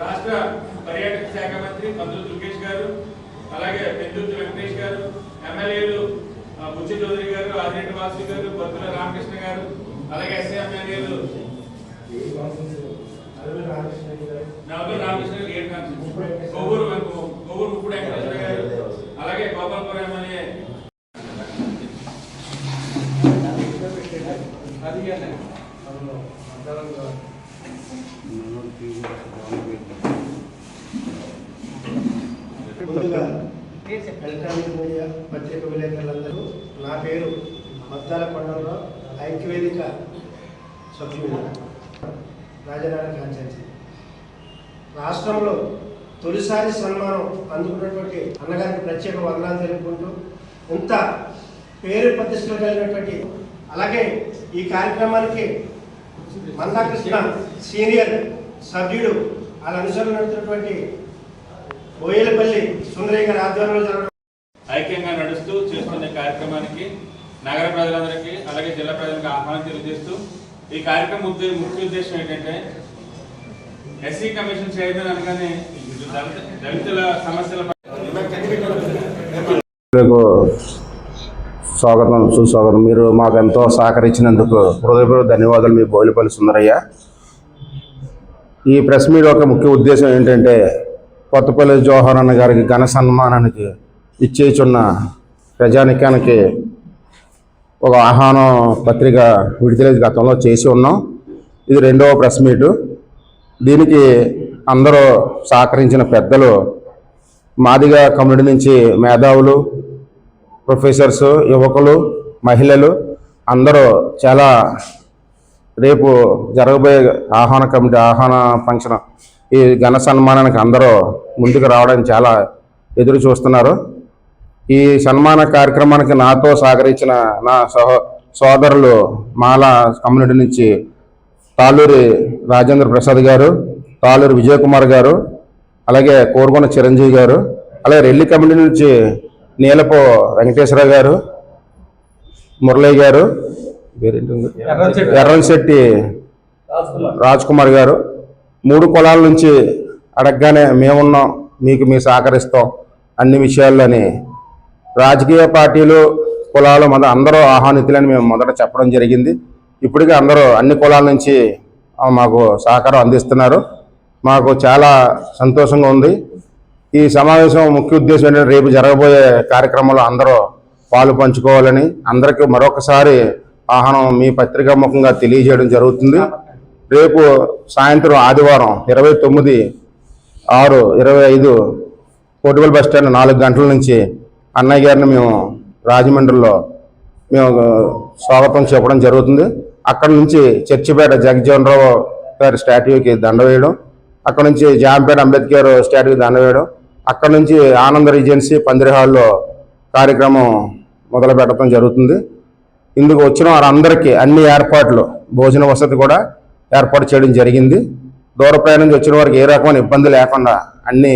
రాష్ట్ర పర్యాటక శాఖ మంత్రి మంత్రులు దుర్గేష్ గారు, అలాగే పెద్దుర్తి వెంకటేష్ గారు, ఎమ్మెల్యేలు బుచ్చి చౌదరి గారు, ఆదిరెడ్డి వాసు గారు, బొత్తుల రామకృష్ణ గారు, అలాగే ఎస్ఐ ఎమ్మెల్యేలు నవలూరు రామకృష్ణ గారు, ఏడు కాన్స్టిట్యూన్సీ, కొవ్వూరు ముప్పుడు వెంకటేశ్వర గారు, అలాగే గోపాలపురం ఎమ్మెల్యే ముందుగా ఎలక్ట్రానిక్ మీడియా పత్రిక విలేకరులందరూ నా పేరు మద్దాల కొండలరావు, ఐక్యవేదిక సభ్యుడు, రాజధాని కాన్స్టిట్యూన్సీ. రాష్ట్రంలో తొలిసారి సన్మానం అందుకున్నటువంటి అన్నగారికి ప్రత్యేక వందనాలు తెలుపుకుంటూ, ఇంత పేరు ప్రతిష్టలు కలిగినటువంటి, అలాగే ఈ కార్యక్రమానికి మందాకృష్ణ సీనియర్ సభ్యుడు వాళ్ళ అనుసరణ నడుతున్నటువంటి బోయేలపల్లి సుందరయ్య గారి ఆధ్వర్యంలో జరగడం ఐక్యంగా నడుస్తూ చేస్తున్న కార్యక్రమానికి నగర ప్రజలందరికీ అలాగే జిల్లా ప్రజలకు ఆహ్వానం తెలియజేస్తూ, ఈ కార్యక్రమం ముఖ్య ఉద్దేశం ఏంటంటే ఎస్సీ కమిషన్ చైర్మన్ అనగానే దళితుల సమస్యల స్వాగతం సుస్వాగతం. మీరు మాకు ఎంతో సహకరించినందుకు హృదయపూర్వక ధన్యవాదాలు. మీ బోయిలపల్లి సుందరయ్య. ఈ ప్రెస్ మీట్ యొక్క ముఖ్య ఉద్దేశం ఏంటంటే, కొత్తపల్లి జోహర్ అన్న గారికి ఘన సన్మానానికి ఇచ్చేచున్న ప్రజానికానికి ఒక ఆహ్వానం పత్రిక విడుదల గతంలో చేసి ఉన్నాం. ఇది రెండవ ప్రెస్ మీటు. దీనికి అందరూ సహకరించిన పెద్దలు, మాదిగ కమ్యూనిటీ నుంచి మేధావులు, ప్రొఫెసర్స్, యువకులు, మహిళలు అందరూ చాలా రేపు జరగబోయే ఆహ్వాన ఫంక్షన్, ఈ ఘన సన్మానానికి అందరూ ముందుకు రావడానికి చాలా ఎదురు చూస్తున్నారు. ఈ సన్మాన కార్యక్రమానికి నాతో సహకరించిన నా సోదరులు మాల కమ్యూనిటీ నుంచి తాళ్ళూరి రాజేంద్ర ప్రసాద్ గారు, తాళ్ళూరి విజయ్ కుమార్ గారు, అలాగే కోరుకొండ చిరంజీవి గారు, అలాగే రెల్లి కమ్యూనిటీ నుంచి నీలపు వెంకటేశ్వర గారు, మురళయ్య గారు, ఎర్రంశెట్టి రాజ్ కుమార్ గారు, 3 కులాల నుంచి అడగగానే మేమున్నాం, మీకు సహకరిస్తాం అన్ని విషయాల్లోని, రాజకీయ పార్టీలు కులాలు అందరూ ఆహ్వానితులని మేము మొదట చెప్పడం జరిగింది. ఇప్పటికీ అందరూ అన్ని కులాల నుంచి మాకు సహకారం అందిస్తున్నారు. మాకు చాలా సంతోషంగా ఉంది. ఈ సమావేశం ముఖ్య ఉద్దేశం ఏంటంటే, రేపు జరగబోయే కార్యక్రమంలో అందరూ పాలు పంచుకోవాలని అందరికీ మరొకసారి ఆహ్వానం మీ పత్రికా ముఖంగా తెలియజేయడం జరుగుతుంది. రేపు సాయంత్రం ఆదివారం 29/6/25 కోటిపల్లి బస్టాండ్ 4 గంటల నుంచి అన్నయ్య గారిని మేము రాజమండ్రిలో స్వాగతం చెప్పడం జరుగుతుంది. అక్కడ నుంచి చర్చిపేట జగజ్జీవన్ రావు గారి స్టాట్యూకి దండ వేయడం, అక్కడ నుంచి జాంపేట అంబేద్కర్ స్టాట్యూకి దండ వేయడం, అక్కడ నుంచి ఆనంద రీజెన్సీ పందిరి హాల్లో కార్యక్రమం మొదలు పెట్టడం జరుగుతుంది. ఇందుకు వచ్చిన వారందరికీ అన్ని ఏర్పాట్లు, భోజన వసతి కూడా ఏర్పాటు చేయడం జరిగింది. దూర ప్రయాణం నుంచి వచ్చిన వారికి ఏ రకమైన ఇబ్బంది లేకుండా అన్ని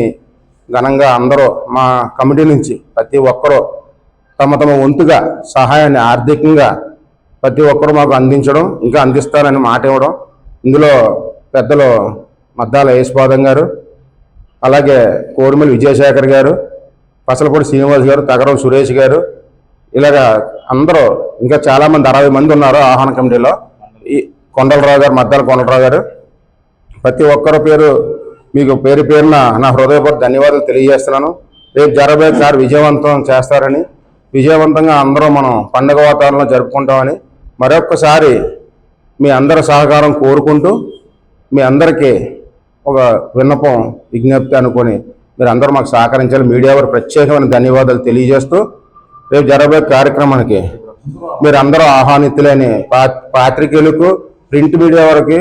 ఘనంగా అందరూ మా కమిటీ నుంచి ప్రతి ఒక్కరూ తమ వంతుగా సహాయాన్ని ఆర్థికంగా ప్రతి ఒక్కరూ మాకు అందించడం, ఇంకా అందిస్తారని మాట ఇవ్వడం. ఇందులో పెద్దలు మద్దాల యేసుపాదం గారు, అలాగే కోరుమల్లి విజయశేఖర్ గారు, పసలపూడి శ్రీనివాస్ గారు, తగరం సురేష్ గారు, ఇలాగా అందరూ ఇంకా చాలామంది 60 మంది ఉన్నారు ఆహ్వాన కమిటీలో. ఈ కొండలరావు గారు, మద్దాల కొండలరావు గారు, ప్రతి ఒక్కరి పేరు మీకు పేరున నా హృదయపూర్వక ధన్యవాదాలు తెలియజేస్తున్నాను. రేపు జరగబోయే కారు విజయవంతం చేస్తారని, విజయవంతంగా అందరూ మనం పండుగ వాతావరణంలో జరుపుకుంటామని మరొక్కసారి మీ అందరి సహకారం కోరుకుంటూ, మీ అందరికీ ఒక విన్నపం, విజ్ఞప్తి అనుకొని మీరు అందరూ మాకు సహకరించాలి. మీడియా వారు ప్రత్యేకమైన ధన్యవాదాలు తెలియజేస్తూ, రేపు జరగబోయే కార్యక్రమానికి మీరు అందరూ ఆహ్వానితులని పాత్రికేయులకు, ప్రింట్ మీడియా వారికి,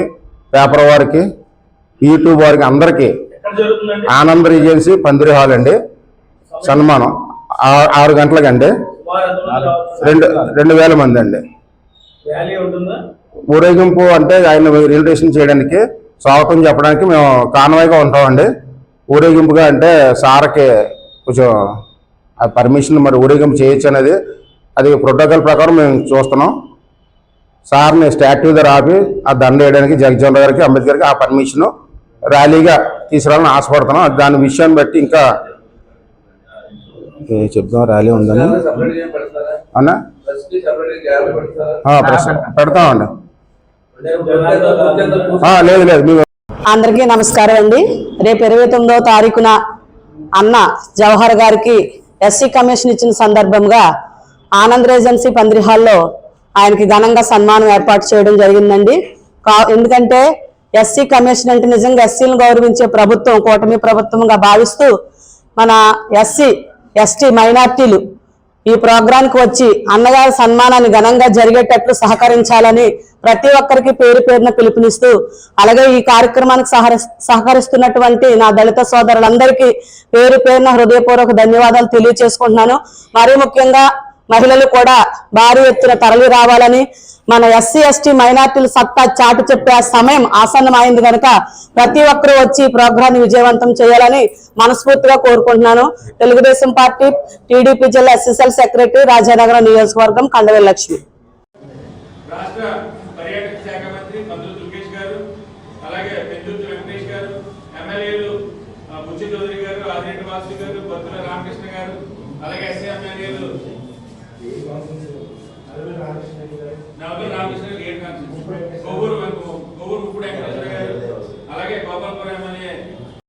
పేపర్ వారికి, యూట్యూబ్ వారికి అందరికీ ఆనంద రీజెన్సీ పందిరి హాల్ అండి. సన్మానం 6 గంటలకండి. 2000 మంది అండి. ఊరేగింపు అంటే ఆయన రిజిస్ట్రేషన్ చేయడానికి, స్వాగతం చెప్పడానికి మేము కాన్వాయ్గా ఉంటామండి. ఊరేగింపుగా అంటే సార్కి కొంచెం పర్మిషన్, మరి ఊరేగింపు చేయొచ్చు అనేది అది ప్రోటోకాల్ ప్రకారం మేము చూస్తున్నాం. సార్ని స్టాట్యూ దగ్గర ఆపి ఆ దండ వేయడానికి జగజ్జీవన్ రావు గారికి, అంబేద్కర్కి ఆ పర్మిషను ర్యాలీగా తీసుకురావాలని ఆశపడుతున్నాం. దాని విషయాన్ని బట్టి ఇంకా చెప్తాం. ర్యాలీ ఉందని అన్నా పెడతామండి. లేదు లేదు మేము అందరికీ నమస్కారం అండి. రేపు 29వ తారీఖున అన్న జవహర్ గారికి ఎస్సీ కమిషన్ ఇచ్చిన సందర్భంగా ఆనంద్ రెజెన్సీ పందిరి హాల్లో ఆయనకి ఘనంగా సన్మానం ఏర్పాటు చేయడం జరిగిందండి. ఎందుకంటే ఎస్సీ కమిషన్ అంటే నిజంగా ఎస్సీలను గౌరవించే ప్రభుత్వం, కూటమి ప్రభుత్వంగా భావిస్తూ మన ఎస్సీ ఎస్టీ మైనార్టీలు ఈ ప్రోగ్రాంకి వచ్చి అన్నగారి సన్మానాన్ని ఘనంగా జరిగేటట్లు సహకరించాలని ప్రతి ఒక్కరికి పేరు పేరున పిలుపునిస్తూ, అలాగే ఈ కార్యక్రమానికి సహకరిస్తున్నటువంటి నా దళిత సోదరులందరికీ పేరు పేరున హృదయపూర్వక ధన్యవాదాలు తెలియజేసుకుంటున్నాను. మరీ ముఖ్యంగా మహిళలు కూడా భారీ ఎత్తున తరలి రావాలని, మన ఎస్సీ ఎస్టీ మైనార్టీల సత్తా చాటు చెప్పే సమయం ఆసన్నమైంది కనుక ప్రతి ఒక్కరూ వచ్చి ఈ ప్రోగ్రాన్ని విజయవంతం చేయాలని మనస్ఫూర్తిగా కోరుకుంటున్నాను. తెలుగుదేశం పార్టీ టీడీపీ జిల్లా ఎస్ఎస్ఎల్ సెక్రటరీ, రాజానగరం నియోజకవర్గం, కండవేల్ లక్ష్మి. రాష్ట్ర పర్యాటక శాఖ మంత్రి మంత్రులు దుర్గేష్ గారు, అలాగే పెద్దుర్తి వెంకటేష్ గారు, ఎమ్మెల్యేలు బుచ్చి చౌదరి గారు, ఆదిరెడ్డి వాసు గారు, బొత్తుల రామకృష్ణ గారు, అలాగే ఎస్సీ ఎమ్మెల్యేలు